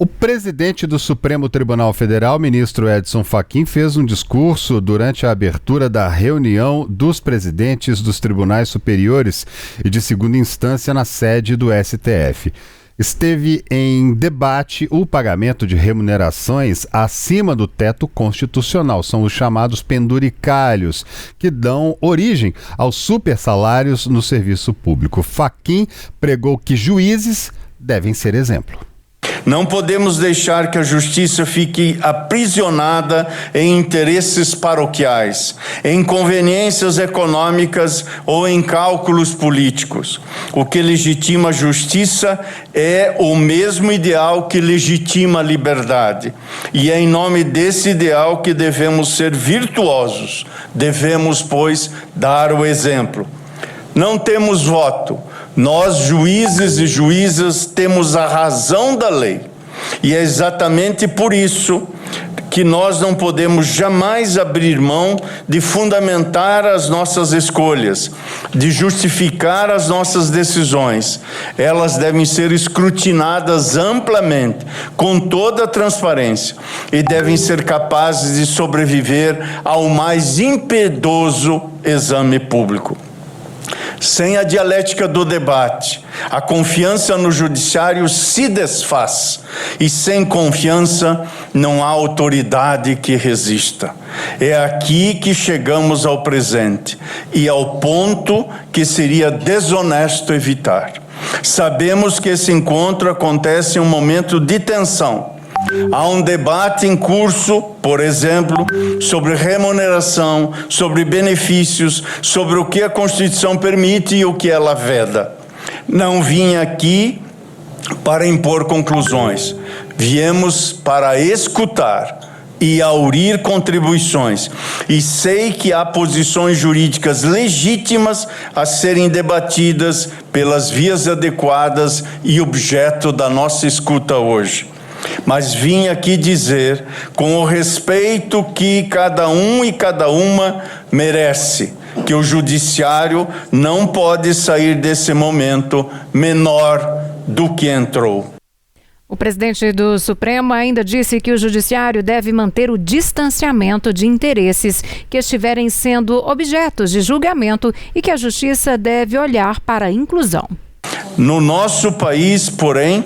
O presidente do Supremo Tribunal Federal, ministro Edson Fachin, fez um discurso durante a abertura da reunião dos presidentes dos tribunais superiores e de segunda instância na sede do STF. Esteve em debate o pagamento de remunerações acima do teto constitucional. São os chamados penduricalhos, que dão origem aos supersalários no serviço público. Fachin pregou que juízes devem ser exemplo. Não podemos deixar que a justiça fique aprisionada em interesses paroquiais, em conveniências econômicas ou em cálculos políticos. O que legitima a justiça é o mesmo ideal que legitima a liberdade. E é em nome desse ideal que devemos ser virtuosos. Devemos, pois, dar o exemplo. Não temos voto. Nós, juízes e juízas, temos a razão da lei. E é exatamente por isso que nós não podemos jamais abrir mão de fundamentar as nossas escolhas, de justificar as nossas decisões. Elas devem ser escrutinadas amplamente, com toda a transparência, e devem ser capazes de sobreviver ao mais impiedoso exame público. Sem a dialética do debate, a confiança no judiciário se desfaz, e sem confiança não há autoridade que resista. É aqui que chegamos ao presente e ao ponto que seria desonesto evitar. Sabemos que esse encontro acontece em um momento de tensão. Há um debate em curso, por exemplo, sobre remuneração, sobre benefícios, sobre o que a Constituição permite e o que ela veda. Não vim aqui para impor conclusões. Viemos para escutar e aurir contribuições. E sei que há posições jurídicas legítimas a serem debatidas pelas vias adequadas e objeto da nossa escuta hoje. Mas vim aqui dizer, com o respeito que cada um e cada uma merece, que o judiciário não pode sair desse momento menor do que entrou. O presidente do Supremo ainda disse que o judiciário deve manter o distanciamento de interesses que estiverem sendo objetos de julgamento e que a justiça deve olhar para a inclusão. No nosso país, porém,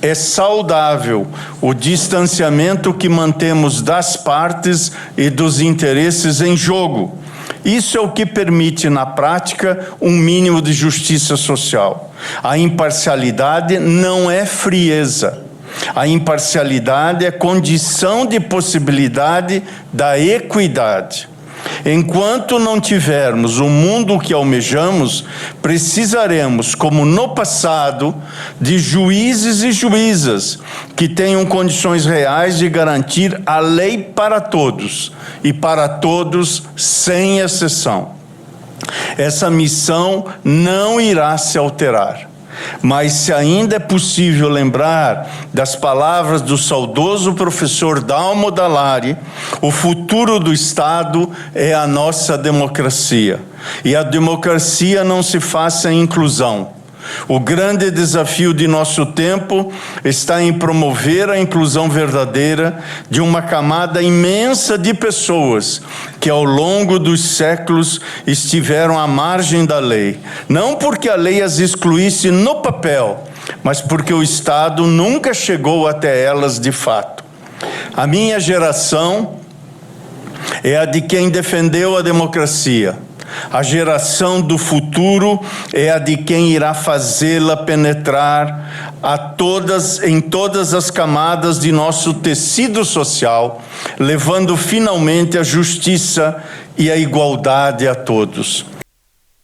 é saudável o distanciamento que mantemos das partes e dos interesses em jogo. Isso é o que permite, na prática, um mínimo de justiça social. A imparcialidade não é frieza. A imparcialidade é condição de possibilidade da equidade. Enquanto não tivermos o mundo que almejamos, precisaremos, como no passado, de juízes e juízas que tenham condições reais de garantir a lei para todos, e para todos sem exceção. Essa missão não irá se alterar. Mas se ainda é possível lembrar das palavras do saudoso professor Dalmo Dallari, o futuro do Estado é a nossa democracia. E a democracia não se faz sem inclusão. O grande desafio de nosso tempo está em promover a inclusão verdadeira de uma camada imensa de pessoas que ao longo dos séculos estiveram à margem da lei. Não porque a lei as excluísse no papel, mas porque o Estado nunca chegou até elas de fato. A minha geração é a de quem defendeu a democracia. A geração do futuro é a de quem irá fazê-la penetrar em todas as camadas de nosso tecido social, levando finalmente a justiça e a igualdade a todos.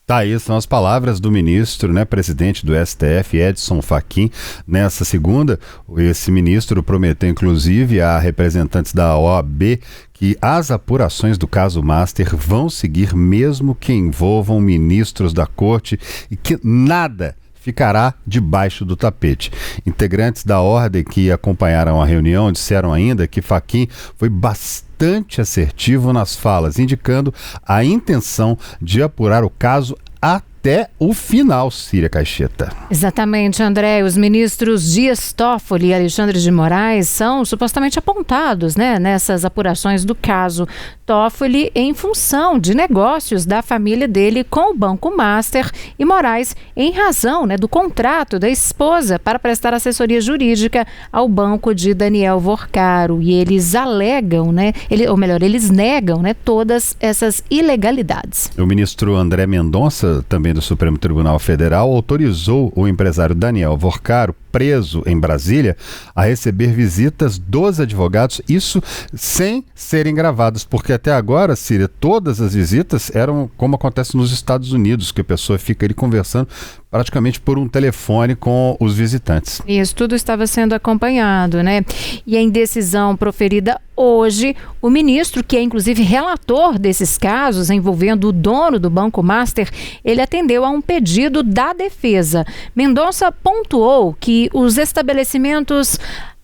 Tá, aí são as palavras do ministro, presidente do STF, Edson Fachin. Nessa segunda, esse ministro prometeu, inclusive, a representantes da OAB que as apurações do caso Master vão seguir mesmo que envolvam ministros da corte e que nada ficará debaixo do tapete. Integrantes da ordem que acompanharam a reunião disseram ainda que Fachin foi bastante assertivo nas falas, indicando a intenção de apurar o caso até até o final, Síria Caixeta. Exatamente, André. Os ministros Dias Toffoli e Alexandre de Moraes são supostamente apontados, né, nessas apurações do caso. Toffoli em função de negócios da família dele com o Banco Master e Moraes em razão, né, do contrato da esposa para prestar assessoria jurídica ao banco de Daniel Vorcaro. E eles alegam, né, eles negam, né, todas essas ilegalidades. O ministro André Mendonça, também do Supremo Tribunal Federal, autorizou o empresário Daniel Vorcaro, preso em Brasília, a receber visitas dos advogados, isso sem serem gravadas, porque até agora, Síria, todas as visitas eram como acontece nos Estados Unidos, que a pessoa fica ali conversando praticamente por um telefone com os visitantes. Isso tudo estava sendo acompanhado, né? E em decisão proferida hoje, o ministro, que é inclusive relator desses casos envolvendo o dono do Banco Master, ele atendeu a um pedido da defesa. Mendonça pontuou que os estabelecimentos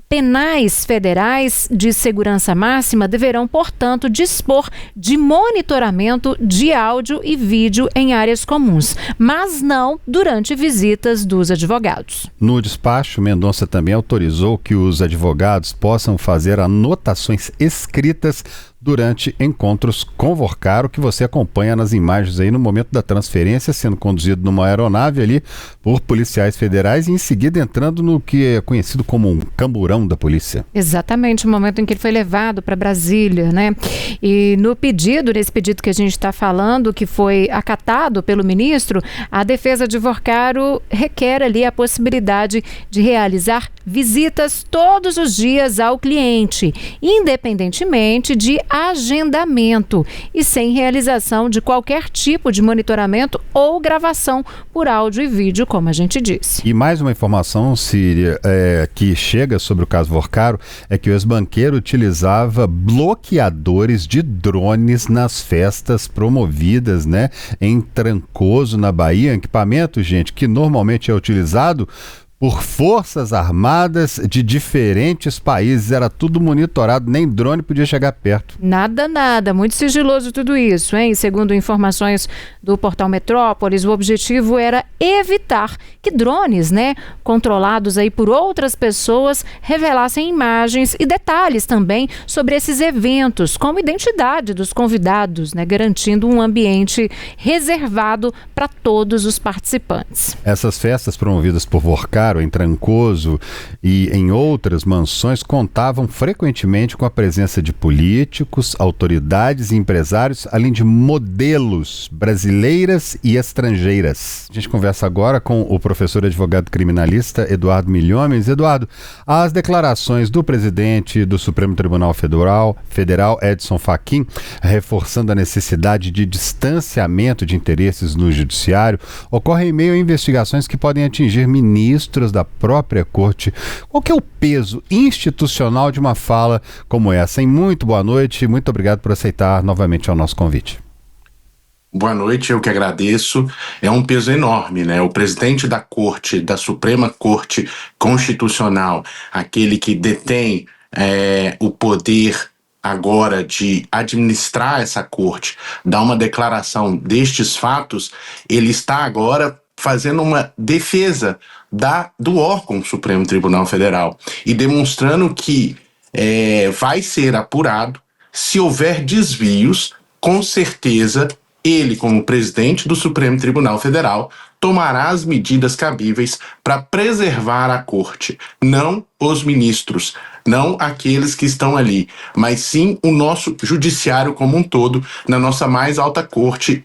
penais federais de segurança máxima deverão, portanto, dispor de monitoramento de áudio e vídeo em áreas comuns, mas não durante visitas dos advogados. No despacho, Mendonça também autorizou que os advogados possam fazer anotações escritas durante encontros com Vorcaro, que você acompanha nas imagens aí no momento da transferência, sendo conduzido numa aeronave ali por policiais federais e em seguida entrando no que é conhecido como um camburão da polícia. Exatamente, o momento em que ele foi levado para Brasília, né? E nesse pedido que a gente está falando, que foi acatado pelo ministro, a defesa de Vorcaro requer ali a possibilidade de realizar visitas todos os dias ao cliente, independentemente de agendamento e sem realização de qualquer tipo de monitoramento ou gravação por áudio e vídeo, como a gente disse. E mais uma informação, Síria, que chega sobre o caso Vorcaro, é que o ex-banqueiro utilizava bloqueadores de drones nas festas promovidas, né, em Trancoso, na Bahia, equipamento, gente, que normalmente é utilizado por forças armadas de diferentes países. Era tudo monitorado, nem drone podia chegar perto. Nada, muito sigiloso tudo isso, hein? Segundo informações do portal Metrópolis, o objetivo era evitar que drones, né, controlados aí por outras pessoas, revelassem imagens e detalhes também sobre esses eventos, como identidade dos convidados, né, garantindo um ambiente reservado para todos os participantes. Essas festas promovidas por Vorcaro em Trancoso e em outras mansões contavam frequentemente com a presença de políticos, autoridades e empresários, além de modelos brasileiras e estrangeiras. A gente conversa agora com o professor e advogado criminalista Eduardo Milhomens. Eduardo, as declarações do presidente do Supremo Tribunal Federal, Edson Fachin, reforçando a necessidade de distanciamento de interesses no judiciário, ocorrem em meio a investigações que podem atingir ministros da própria corte. Qual que é o peso institucional de uma fala como essa? Hein? Muito boa noite, muito obrigado por aceitar novamente o nosso convite. Boa noite, eu que agradeço. É um peso enorme, né? O presidente da corte, da Suprema Corte Constitucional, aquele que detém o poder agora de administrar essa corte, dar uma declaração destes fatos, ele está agora fazendo uma defesa do órgão Supremo Tribunal Federal e demonstrando que vai ser apurado. Se houver desvios, com certeza ele, como presidente do Supremo Tribunal Federal, tomará as medidas cabíveis para preservar a corte, não os ministros, não aqueles que estão ali, mas sim o nosso judiciário como um todo, na nossa mais alta corte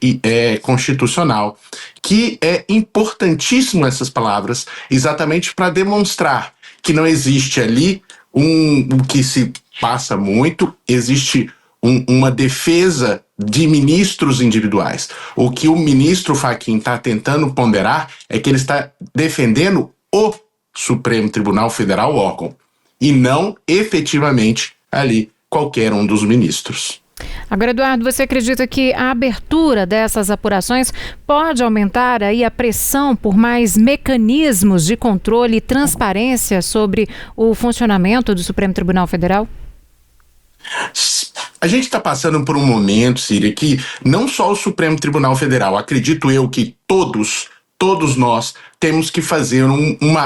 constitucional, que é importantíssimo essas palavras, exatamente para demonstrar que não existe ali o que se passa muito, existe uma defesa de ministros individuais. O que o ministro Fachin está tentando ponderar é que ele está defendendo o Supremo Tribunal Federal, órgão, e não efetivamente ali qualquer um dos ministros. Agora, Eduardo, você acredita que a abertura dessas apurações pode aumentar aí a pressão por mais mecanismos de controle e transparência sobre o funcionamento do Supremo Tribunal Federal? a gente está passando por um momento, Síria, que não só o Supremo Tribunal Federal, acredito eu que todos nós temos que fazer um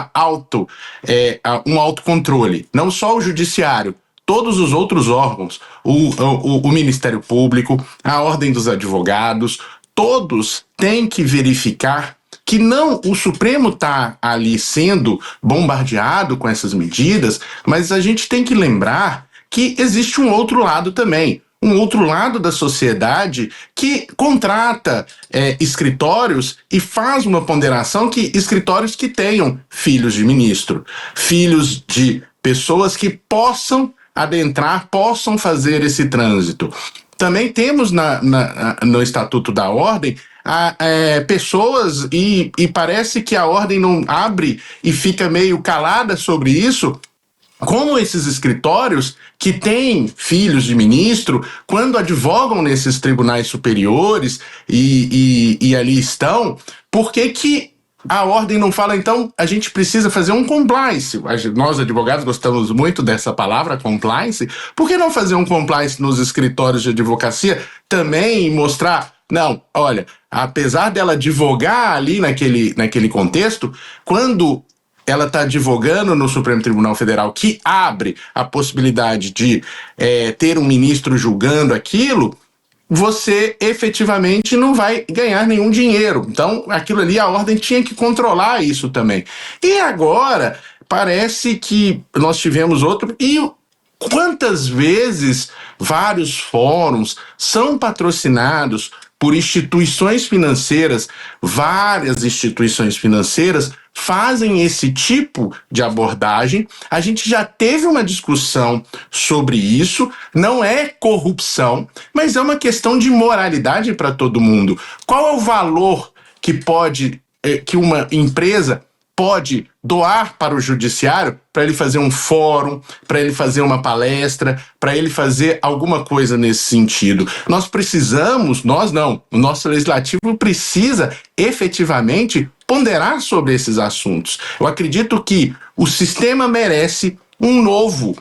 autocontrole. Não só o judiciário, todos os outros órgãos, o Ministério Público, a Ordem dos Advogados, todos têm que verificar que não o Supremo está ali sendo bombardeado com essas medidas, mas a gente tem que lembrar que existe um outro lado também. Um outro lado da sociedade que contrata escritórios e faz uma ponderação que escritórios que tenham filhos de ministro, filhos de pessoas que possam adentrar, possam fazer esse trânsito. Também temos no Estatuto da Ordem pessoas, e parece que a Ordem não abre e fica meio calada sobre isso, como esses escritórios que têm filhos de ministro, quando advogam nesses tribunais superiores e ali estão, por que a Ordem não fala, então, a gente precisa fazer um compliance? Nós, advogados, gostamos muito dessa palavra, compliance. Por que não fazer um compliance nos escritórios de advocacia também e mostrar, não, olha, apesar dela advogar ali naquele contexto, quando ela está advogando no Supremo Tribunal Federal, que abre a possibilidade de ter um ministro julgando aquilo, você efetivamente não vai ganhar nenhum dinheiro. Então, aquilo ali, a Ordem tinha que controlar isso também. E agora, parece que nós tivemos outro... E quantas vezes vários fóruns são patrocinados por instituições financeiras, várias instituições financeiras fazem esse tipo de abordagem. A gente já teve uma discussão sobre isso, não é corrupção, mas é uma questão de moralidade para todo mundo. Qual é o valor que uma empresa pode doar para o judiciário para ele fazer um fórum, para ele fazer uma palestra, para ele fazer alguma coisa nesse sentido? O nosso legislativo precisa efetivamente ponderar sobre esses assuntos. Eu acredito que o sistema merece um novo,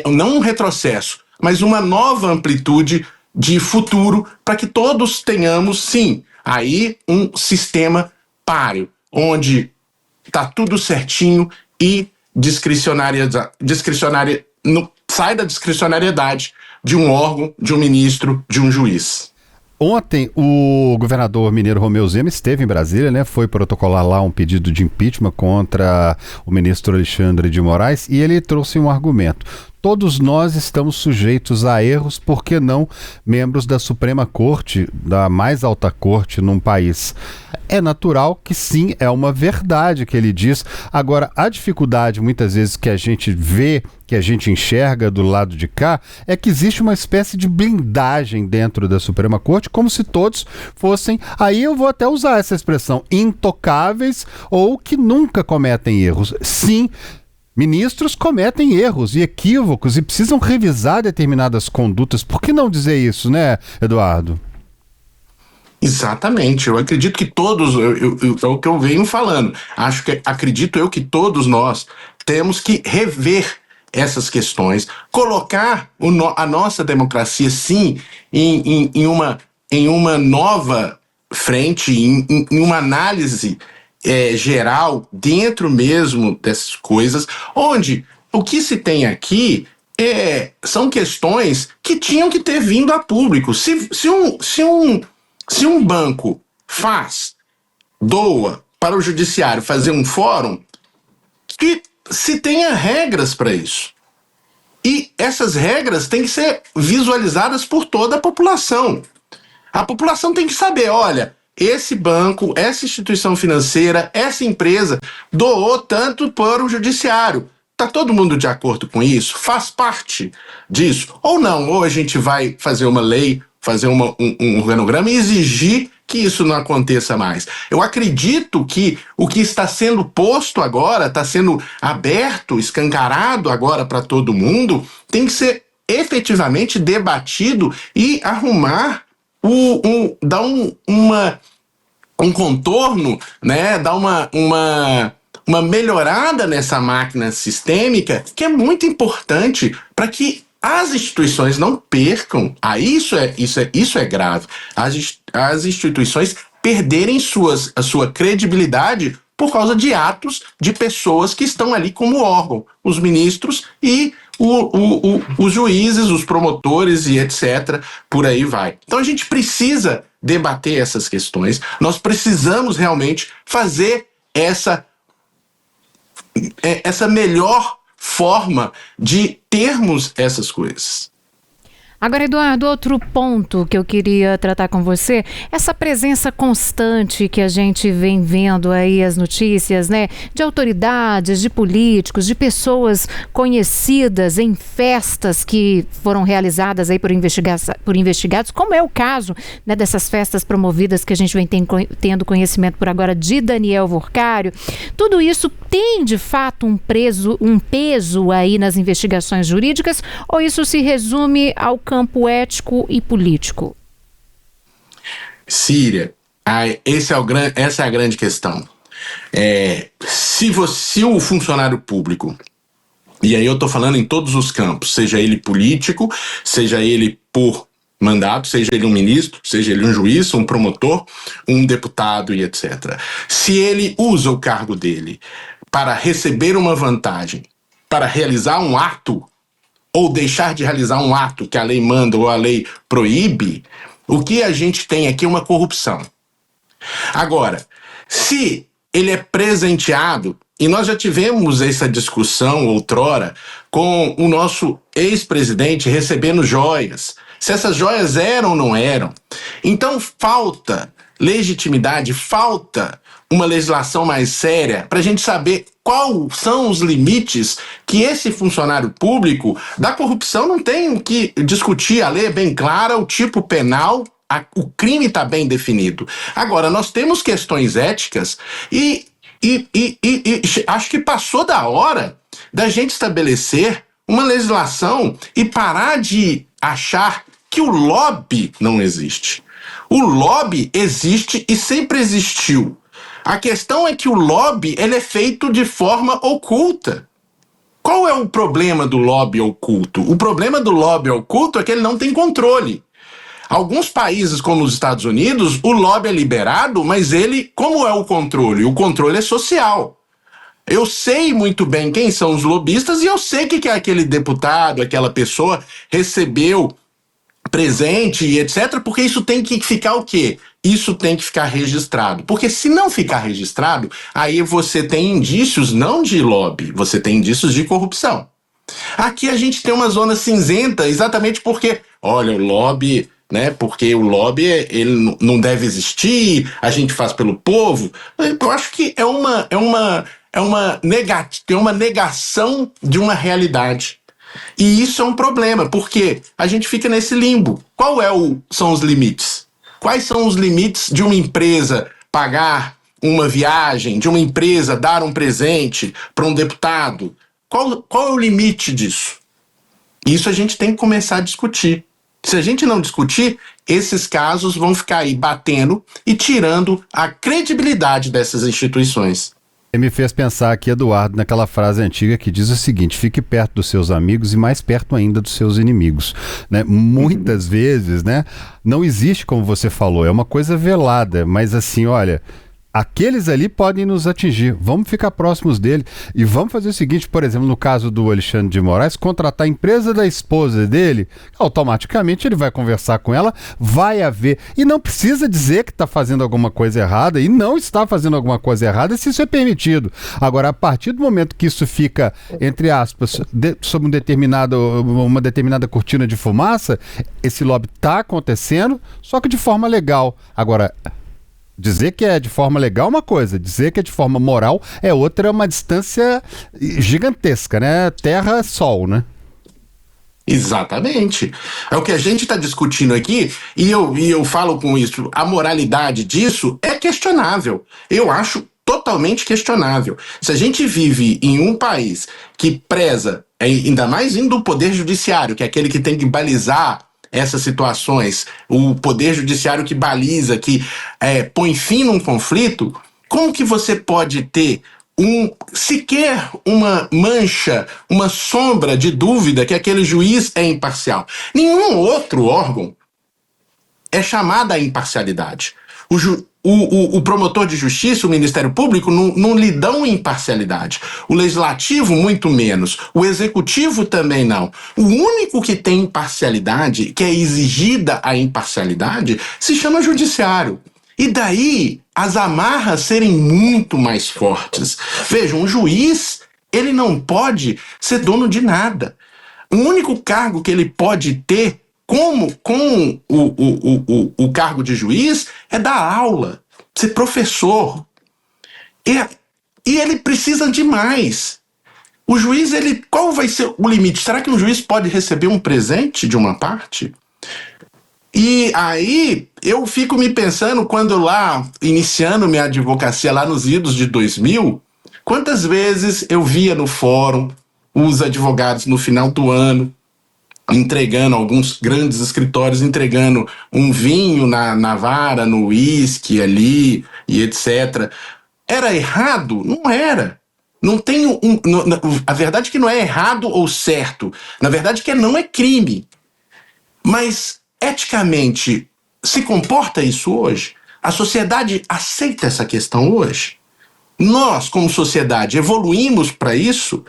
não um retrocesso, mas uma nova amplitude de futuro para que todos tenhamos, sim, aí um sistema páreo, onde está tudo certinho e sai da discricionariedade de um órgão, de um ministro, de um juiz. Ontem, o governador mineiro Romeu Zema esteve em Brasília, né? Foi protocolar lá um pedido de impeachment contra o ministro Alexandre de Moraes e ele trouxe um argumento. Todos nós estamos sujeitos a erros, por que não membros da Suprema Corte, da mais alta corte num país? É natural que sim, é uma verdade que ele diz. Agora, a dificuldade muitas vezes que a gente vê, que a gente enxerga do lado de cá, é que existe uma espécie de blindagem dentro da Suprema Corte, como se todos fossem, aí eu vou até usar essa expressão, intocáveis ou que nunca cometem erros. Sim, ministros cometem erros e equívocos e precisam revisar determinadas condutas. Por que não dizer isso, né, Eduardo? Exatamente, eu acredito que todos, é o que eu venho falando, acredito eu que todos nós temos que rever essas questões, colocar a nossa democracia, sim, em uma nova frente, em uma análise geral, dentro mesmo dessas coisas, onde o que se tem aqui são questões que tinham que ter vindo a público. Se um banco doa para o judiciário fazer um fórum, que se tenha regras para isso. E essas regras têm que ser visualizadas por toda a população. A população tem que saber, olha, esse banco, essa instituição financeira, essa empresa doou tanto para o judiciário. Está todo mundo de acordo com isso? Faz parte disso? Ou não? Ou a gente vai fazer uma lei, fazer um organograma e exigir que isso não aconteça mais. Eu acredito que o que está sendo posto agora, está sendo aberto, escancarado agora para todo mundo, tem que ser efetivamente debatido e arrumar, dar um contorno, né? Dar uma melhorada nessa máquina sistêmica que é muito importante para que as instituições não percam, isso é grave, as instituições perderem a sua credibilidade por causa de atos de pessoas que estão ali como órgão, os ministros e os juízes, os promotores e etc., por aí vai. Então a gente precisa debater essas questões, nós precisamos realmente fazer essa melhor forma de termos essas coisas. Agora, Eduardo, outro ponto que eu queria tratar com você, essa presença constante que a gente vem vendo aí as notícias, né, de autoridades, de políticos, de pessoas conhecidas em festas que foram realizadas aí por investigados, como é o caso, né, dessas festas promovidas que a gente vem tendo conhecimento por agora de Daniel Workário. Tudo isso tem, de fato, um peso aí nas investigações jurídicas, ou isso se resume ao campo ético e político? Síria, essa é a grande questão. Se o funcionário público, e aí eu estou falando em todos os campos, seja ele político, seja ele por mandato, seja ele um ministro, seja ele um juiz, um promotor, um deputado e etc. Se ele usa o cargo dele para receber uma vantagem, para realizar um ato, ou deixar de realizar um ato que a lei manda ou a lei proíbe, o que a gente tem aqui é uma corrupção. Agora, se ele é presenteado, e nós já tivemos essa discussão outrora com o nosso ex-presidente recebendo joias, se essas joias eram ou não eram, então falta legitimidade, falta uma legislação mais séria para a gente saber quais são os limites que esse funcionário público da corrupção não tem o que discutir. A lei é bem clara, o tipo penal, o crime está bem definido. Agora, nós temos questões éticas e acho que passou da hora da gente estabelecer uma legislação e parar de achar que o lobby não existe. O lobby existe e sempre existiu. A questão é que o lobby ele é feito de forma oculta. Qual é o problema do lobby oculto? O problema do lobby oculto é que ele não tem controle. Alguns países, como os Estados Unidos, o lobby é liberado, mas ele, como é o controle? O controle é social. Eu sei muito bem quem são os lobistas e eu sei que aquele deputado, aquela pessoa recebeu presente e etc, porque isso tem que ficar o quê? Isso tem que ficar registrado. Porque se não ficar registrado, aí você tem indícios não de lobby, você tem indícios de corrupção. Aqui a gente tem uma zona cinzenta exatamente porque, olha, o lobby, né? Porque o lobby ele não deve existir, a gente faz pelo povo. Eu acho que é uma negação de uma realidade. E isso é um problema, porque a gente fica nesse limbo. São os limites? Quais são os limites de uma empresa pagar uma viagem, de uma empresa dar um presente para um deputado? Qual é o limite disso? Isso a gente tem que começar a discutir. Se a gente não discutir, esses casos vão ficar aí batendo e tirando a credibilidade dessas instituições. Me fez pensar aqui, Eduardo, naquela frase antiga que diz o seguinte: fique perto dos seus amigos e mais perto ainda dos seus inimigos, né? Muitas vezes, né, não existe, como você falou, é uma coisa velada, mas assim, olha, aqueles ali podem nos atingir, vamos ficar próximos dele e vamos fazer o seguinte, por exemplo, no caso do Alexandre de Moraes, contratar a empresa da esposa dele, automaticamente ele vai conversar com ela, vai haver, e não precisa dizer que está fazendo alguma coisa errada, e não está fazendo alguma coisa errada se isso é permitido. Agora, a partir do momento que isso fica, entre aspas, sob uma determinada cortina de fumaça, esse lobby está acontecendo, só que de forma legal. Agora, dizer que é de forma legal é uma coisa, dizer que é de forma moral é outra, é uma distância gigantesca, né? Terra-sol, né? Exatamente. É o que a gente está discutindo aqui, e eu falo com isso, a moralidade disso é questionável. Eu acho totalmente questionável. Se a gente vive em um país que preza, ainda mais indo do poder judiciário, que é aquele que tem que balizar essas situações, o poder judiciário que baliza, que põe fim num conflito, como que você pode ter sequer uma mancha, uma sombra de dúvida que aquele juiz é imparcial. Nenhum outro órgão é chamado à imparcialidade. O promotor de justiça, o Ministério Público, não lhe dão imparcialidade. O Legislativo, muito menos. O Executivo também não. O único que tem imparcialidade, que é exigida a imparcialidade, se chama Judiciário. E daí as amarras serem muito mais fortes. Vejam, um juiz, ele não pode ser dono de nada. O único cargo que ele pode ter com o cargo de juiz é dar aula, ser professor. E ele precisa de mais. O juiz, qual vai ser o limite? Será que um juiz pode receber um presente de uma parte? E aí eu fico me pensando, quando lá, iniciando minha advocacia lá nos idos de 2000, quantas vezes eu via no fórum os advogados no final do ano entregando, alguns grandes escritórios entregando um vinho na vara, no uísque ali e etc. Era errado? Não era. Não tem a verdade é que não é errado ou certo. Na verdade que não é crime. Mas eticamente se comporta isso hoje? A sociedade aceita essa questão hoje? Nós, como sociedade, evoluímos para isso?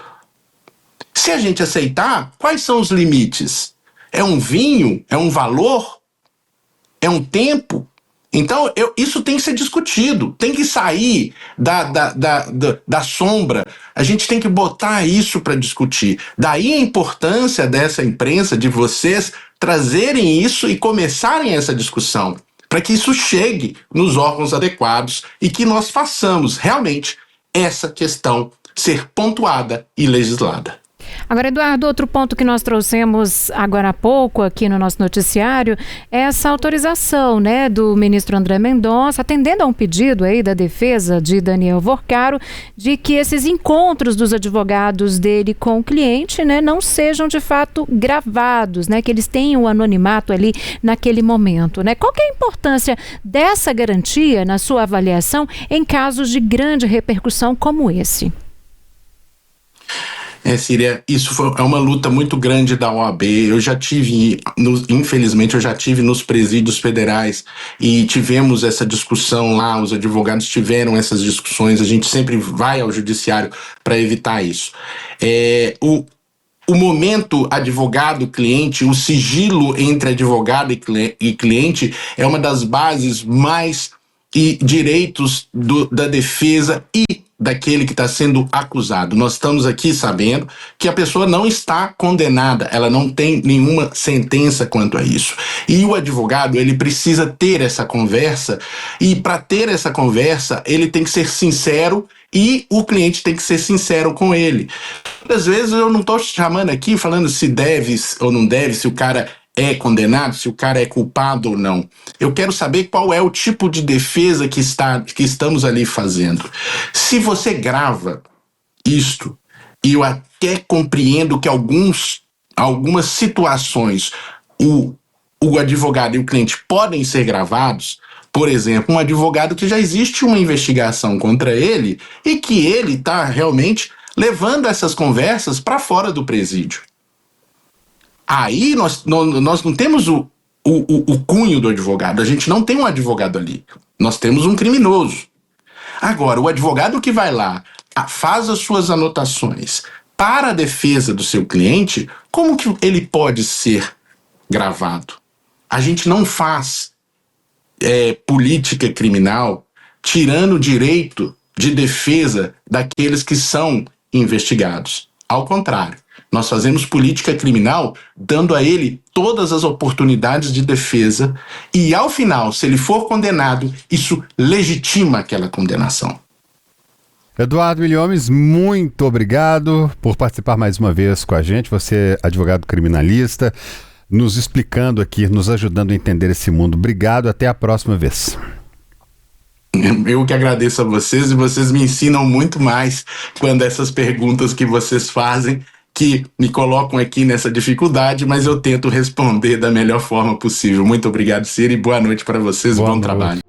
Se a gente aceitar, quais são os limites? É um vinho? É um valor? É um tempo? Então, isso tem que ser discutido, tem que sair da sombra, a gente tem que botar isso para discutir. Daí a importância dessa imprensa, de vocês trazerem isso e começarem essa discussão, para que isso chegue nos órgãos adequados e que nós façamos realmente essa questão ser pontuada e legislada. Agora, Eduardo, outro ponto que nós trouxemos agora há pouco aqui no nosso noticiário é essa autorização, né, do ministro André Mendonça, atendendo a um pedido aí da defesa de Daniel Vorcaro, de que esses encontros dos advogados dele com o cliente, né, não sejam de fato gravados, né, que eles tenham o anonimato ali naquele momento, né? Qual que é a importância dessa garantia na sua avaliação em casos de grande repercussão como esse? Síria, é uma luta muito grande da OAB. Eu já tive, infelizmente, nos presídios federais e tivemos essa discussão lá, os advogados tiveram essas discussões, a gente sempre vai ao judiciário para evitar isso. O momento advogado-cliente, o sigilo entre advogado e cliente é uma das bases mais e direitos da defesa e daquele que está sendo acusado. Nós estamos aqui sabendo que a pessoa não está condenada, ela não tem nenhuma sentença quanto a isso. E o advogado, ele precisa ter essa conversa, e para ter essa conversa, ele tem que ser sincero e o cliente tem que ser sincero com ele. Às vezes eu não estou chamando aqui, falando se deve ou não deve, se o cara é condenado, se o cara é culpado ou não. Eu quero saber qual é o tipo de defesa que estamos ali fazendo. Se você grava isto, e eu até compreendo que algumas situações o advogado e o cliente podem ser gravados, por exemplo, um advogado que já existe uma investigação contra ele e que ele está realmente levando essas conversas para fora do presídio. Aí nós não temos o cunho do advogado, a gente não tem um advogado ali, nós temos um criminoso. Agora, o advogado que vai lá, faz as suas anotações para a defesa do seu cliente, como que ele pode ser gravado? A gente não faz política criminal tirando o direito de defesa daqueles que são investigados. Ao contrário. Nós fazemos política criminal dando a ele todas as oportunidades de defesa e, ao final, se ele for condenado, isso legitima aquela condenação. Eduardo Milhomes, muito obrigado por participar mais uma vez com a gente. Você é advogado criminalista, nos explicando aqui, nos ajudando a entender esse mundo. Obrigado, até a próxima vez. Eu que agradeço a vocês, e vocês me ensinam muito mais quando essas perguntas que vocês fazem que me colocam aqui nessa dificuldade, mas eu tento responder da melhor forma possível. Muito obrigado, Ciro, e boa noite para vocês, bom trabalho.